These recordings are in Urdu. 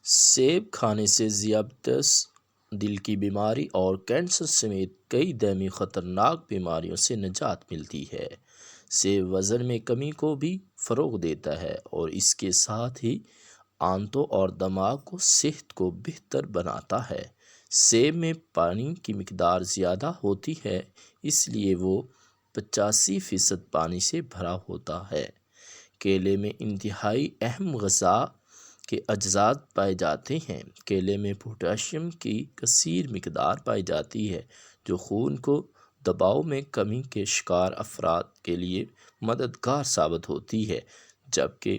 سیب کھانے سے ذیابیطس، دل کی بیماری اور کینسر سمیت کئی دائمی خطرناک بیماریوں سے نجات ملتی ہے۔ سیب وزن میں کمی کو بھی فروغ دیتا ہے اور اس کے ساتھ ہی آنتوں اور دماغ کو صحت کو بہتر بناتا ہے۔ سیب میں پانی کی مقدار زیادہ ہوتی ہے، اس لیے وہ 85% پانی سے بھرا ہوتا ہے۔ کیلے میں انتہائی اہم غذا کے اجزاء پائے جاتے ہیں۔ کیلے میں پوٹاشیم کی کثیر مقدار پائی جاتی ہے، جو خون کو دباؤ میں کمی کے شکار افراد کے لیے مددگار ثابت ہوتی ہے، جبکہ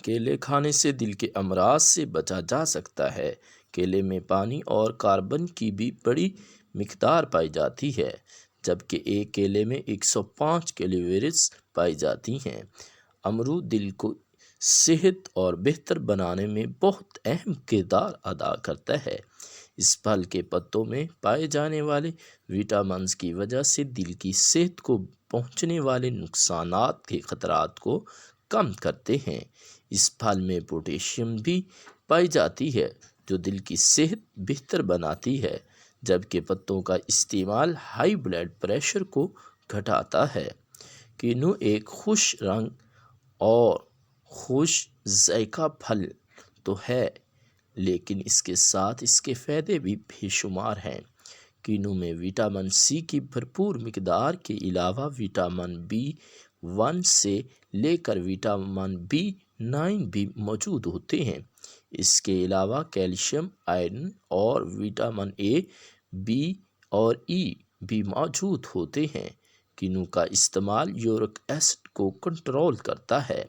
کیلے کھانے سے دل کے امراض سے بچا جا سکتا ہے۔ کیلے میں پانی اور کاربن کی بھی بڑی مقدار پائی جاتی ہے، جبکہ ایک کیلے میں 105 کیلوریز پائی جاتی ہیں۔ امرود دل کو صحت اور بہتر بنانے میں بہت اہم کردار ادا کرتا ہے۔ اس پھل کے پتوں میں پائے جانے والے وٹامنز کی وجہ سے دل کی صحت کو پہنچنے والے نقصانات کے خطرات کو کم کرتے ہیں۔ اس پھل میں پوٹاشیم بھی پائی جاتی ہے، جو دل کی صحت بہتر بناتی ہے، جبکہ پتوں کا استعمال ہائی بلڈ پریشر کو گھٹاتا ہے۔ کینو ایک خوش رنگ اور خوش ذائقہ پھل تو ہے، لیکن اس کے ساتھ اس کے فائدے بھی بے شمار ہیں۔ کینو میں وٹامن سی کی بھرپور مقدار کے علاوہ وٹامن B1 سے لے کر وٹامن B9 بھی موجود ہوتے ہیں۔ اس کے علاوہ کیلشیم، آئرن اور وٹامن A، B اور E بھی موجود ہوتے ہیں۔ کینو کا استعمال یورک ایسڈ کو کنٹرول کرتا ہے۔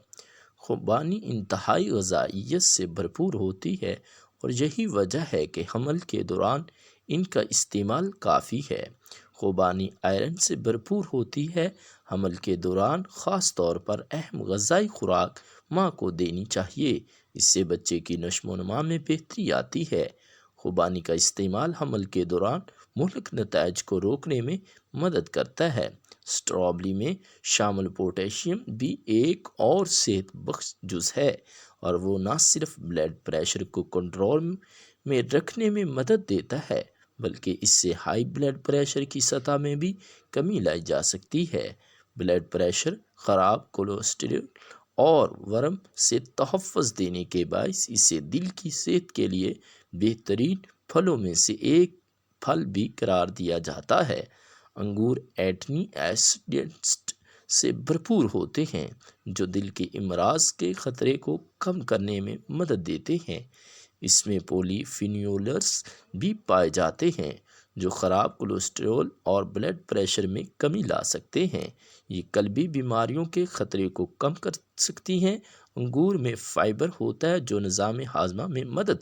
خوبانی انتہائی غذائیت سے بھرپور ہوتی ہے اور یہی وجہ ہے کہ حمل کے دوران ان کا استعمال کافی ہے۔ خوبانی آئرن سے بھرپور ہوتی ہے۔ حمل کے دوران خاص طور پر اہم غذائی خوراک ماں کو دینی چاہیے، اس سے بچے کی نشو و نما میں بہتری آتی ہے۔ خوبانی کا استعمال حمل کے دوران مہلک نتائج کو روکنے میں مدد کرتا ہے۔ اسٹرابیری میں شامل پوٹاشیم بھی ایک اور صحت بخش جز ہے، اور وہ نہ صرف بلڈ پریشر کو کنٹرول میں رکھنے میں مدد دیتا ہے، بلکہ اس سے ہائی بلڈ پریشر کی سطح میں بھی کمی لائی جا سکتی ہے۔ بلڈ پریشر، خراب کولیسٹرول اور ورم سے تحفظ دینے کے باعث اسے دل کی صحت کے لیے بہترین پھلوں میں سے ایک پھل بھی قرار دیا جاتا ہے۔ انگور اینٹی آکسیڈنٹس سے بھرپور ہوتے ہیں، جو دل کے امراض کے خطرے کو کم کرنے میں مدد دیتے ہیں۔ اس میں پولی فینولز بھی پائے جاتے ہیں، جو خراب کولیسٹرول اور بلڈ پریشر میں کمی لا سکتے ہیں۔ یہ قلبی بیماریوں کے خطرے کو کم کر سکتی ہیں۔ انگور میں فائبر ہوتا ہے، جو نظام ہاضمہ میں مدد